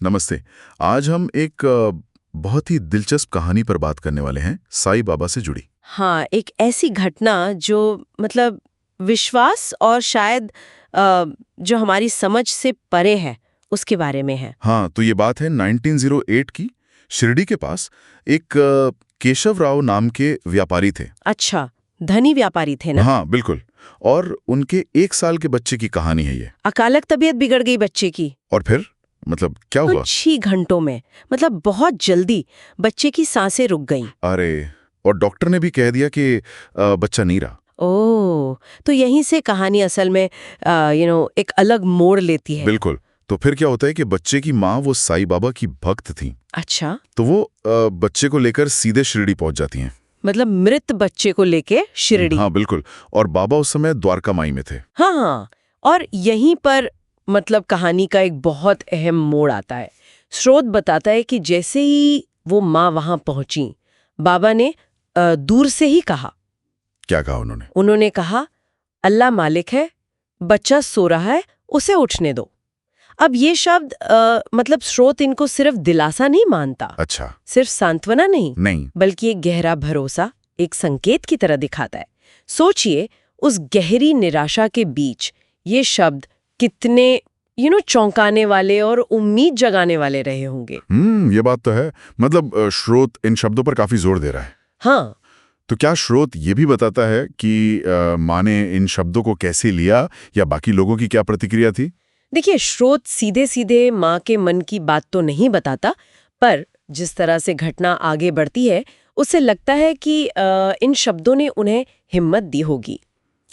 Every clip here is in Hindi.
नमस्ते। आज हम एक बहुत ही दिलचस्प कहानी पर बात करने वाले हैं, साईं बाबा से जुड़ी। हाँ, एक ऐसी घटना जो मतलब विश्वास और शायद जो हमारी समझ से परे है, उसके बारे में है। हाँ, तो ये बात है 1908 की। शिरडी के पास एक केशव राव नाम के व्यापारी थे। अच्छा, धनी व्यापारी थे ना? हाँ, बिल्कुल। और उनके 1 साल के बच्चे की कहानी है ये। अचानक तबीयत बिगड़ गई बच्चे की। और फिर मतलब क्या हुआ? कुछ ही घंटों में, मतलब बहुत जल्दी बच्चे की सांसें रुक गईं। अरे, और डॉक्टर ने भी कह दिया कि बच्चा नहीं रहा। ओह, तो यहीं से कहानी असल में एक अलग मोड़ लेती है। बिल्कुल। तो फिर क्या होता है कि बच्चे की माँ वो साईं बाबा की भक्त थी। अच्छा, तो वो बच्चे को लेकर सीधे शिरडी पहुंच जाती हैं। मतलब मृत बच्चे को लेके शिरडी। हाँ, बिल्कुल। और बाबा उस समय द्वारका माई में थे। हाँ हाँ, और यहीं पर मतलब कहानी का एक बहुत अहम मोड़ आता है। स्रोत बताता है कि जैसे ही वो माँ वहां पहुंची, बाबा ने दूर से ही कहा। क्या कहा उन्होंने? उन्होंने कहा, अल्लाह मालिक है, बच्चा सो रहा है, उसे उठने दो। अब ये शब्द मतलब स्रोत इनको सिर्फ दिलासा नहीं मानता, अच्छा। सिर्फ सांत्वना नहीं। बल्कि एक गहरा भरोसा, एक संकेत की तरह दिखाता है। सोचिए, उस गहरी निराशा के बीच ये शब्द कितने चौंकाने वाले और उम्मीद जगाने वाले रहे होंगे। ये बात तो है। मतलब श्रोत इन शब्दों पर काफी जोर दे रहा है। हाँ, तो क्या श्रोत ये भी बताता है कि माँ ने इन शब्दों को कैसे लिया, या बाकी लोगों की क्या प्रतिक्रिया थी? देखिए, स्रोत सीधे सीधे माँ के मन की बात तो नहीं बताता, पर जिस तरह से घटना आगे बढ़ती है, उससे लगता है कि इन शब्दों ने उन्हें हिम्मत दी होगी।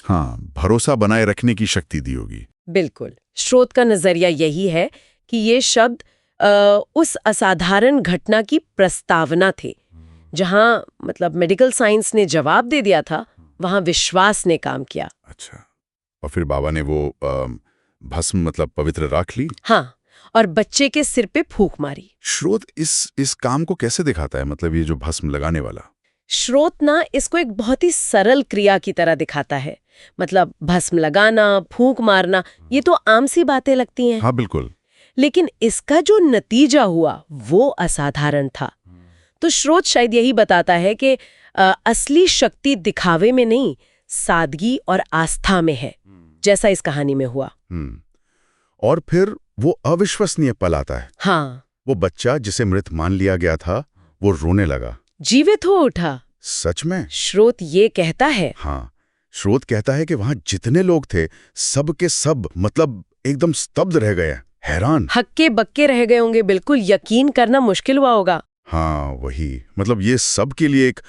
हाँ, भरोसा बनाए रखने की शक्ति दी होगी। बिल्कुल, स्रोत का नजरिया यही है कि ये शब्द उस असाधारण घटना की प्रस्तावना थे। जहां मतलब मेडिकल साइंस ने जवाब दे दिया था, वहां विश्वास ने काम किया। अच्छा। और फिर बाबा ने वो भस्म मतलब पवित्र राख ली। हाँ, और बच्चे के सिर पे फूंक मारी। श्रोत इस काम को कैसे दिखाता है, मतलब ये जो भस्म लगाने वाला? स्रोत ना इसको एक बहुत ही सरल क्रिया की तरह दिखाता है। मतलब भस्म लगाना, फूंक मारना, ये तो आम सी बातें लगती हैं। हाँ, बिल्कुल। लेकिन इसका जो नतीजा हुआ वो असाधारण था। तो स्रोत शायद यही बताता है कि असली शक्ति दिखावे में नहीं, सादगी और आस्था में है, जैसा इस कहानी में हुआ। और फिर वो अविश्वसनीय पल आता है। हाँ, वो बच्चा जिसे मृत मान लिया गया था, वो रोने लगा। जीवित हो उठा। सच में? स्रोत ये कहता है। हाँ, स्रोत कहता है कि वहां जितने लोग थे, सब के सब मतलब एकदम स्तब्ध रह गए, हैरान। हक्के बक्के रह गए होंगे, बिल्कुल यकीन करना मुश्किल हुआ होगा। हाँ, वही। मतलब ये सब के लिए एक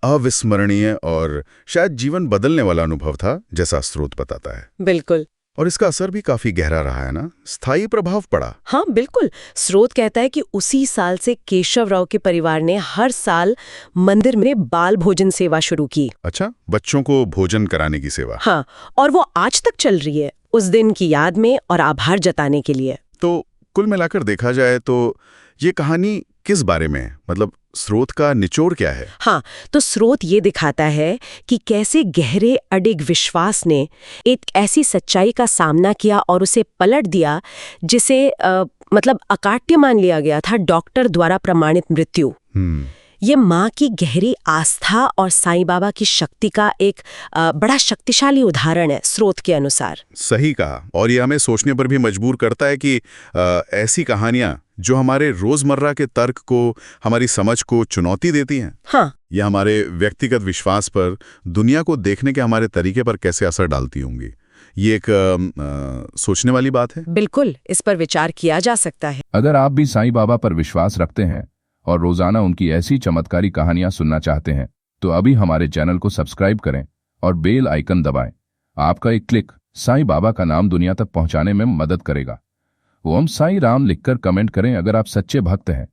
अविस्मरणीय और शायद जीवन बदलने वाला अनुभव था, जैसा स्रोत बताता है। बिल्कुल। और इसका असर भी काफी गहरा रहा है ना, स्थायी प्रभाव पड़ा। हाँ बिल्कुल, स्रोत कहता है कि उसी साल से केशव राव के परिवार ने हर साल मंदिर में बाल भोजन सेवा शुरू की। अच्छा, बच्चों को भोजन कराने की सेवा। हाँ, और वो आज तक चल रही है, उस दिन की याद में और आभार जताने के लिए। तो कुल मिलाकर देखा जाए तो ये कहानी किस बारे में है? मतलब स्रोत का निचोड़ क्या है? हाँ, तो स्रोत ये दिखाता है कि कैसे गहरे अडिग विश्वास ने एक ऐसी सच्चाई का सामना किया और उसे पलट दिया जिसे मतलब अकाट्य मान लिया गया था, डॉक्टर द्वारा प्रमाणित मृत्यु। ये माँ की गहरी आस्था और साईं बाबा की शक्ति का एक बड़ा शक्तिशाली उदाहरण है, स्रोत के अनुसार। सही कहा। और ये हमें सोचने पर भी मजबूर करता है कि ऐसी कहानियां जो हमारे रोजमर्रा के तर्क को, हमारी समझ को चुनौती देती हैं, हाँ, या हमारे व्यक्तिगत विश्वास पर, दुनिया को देखने के हमारे तरीके पर कैसे असर डालती होंगी। ये एक सोचने वाली बात है। बिल्कुल, इस पर विचार किया जा सकता है। अगर आप भी साईं बाबा पर विश्वास रखते हैं और रोजाना उनकी ऐसी चमत्कारी कहानियां सुनना चाहते हैं, तो अभी हमारे चैनल को सब्सक्राइब करें और बेल आइकन दबाएं। आपका एक क्लिक साईं बाबा का नाम दुनिया तक पहुंचाने में मदद करेगा। ओम साईं राम लिखकर कमेंट करें अगर आप सच्चे भक्त हैं।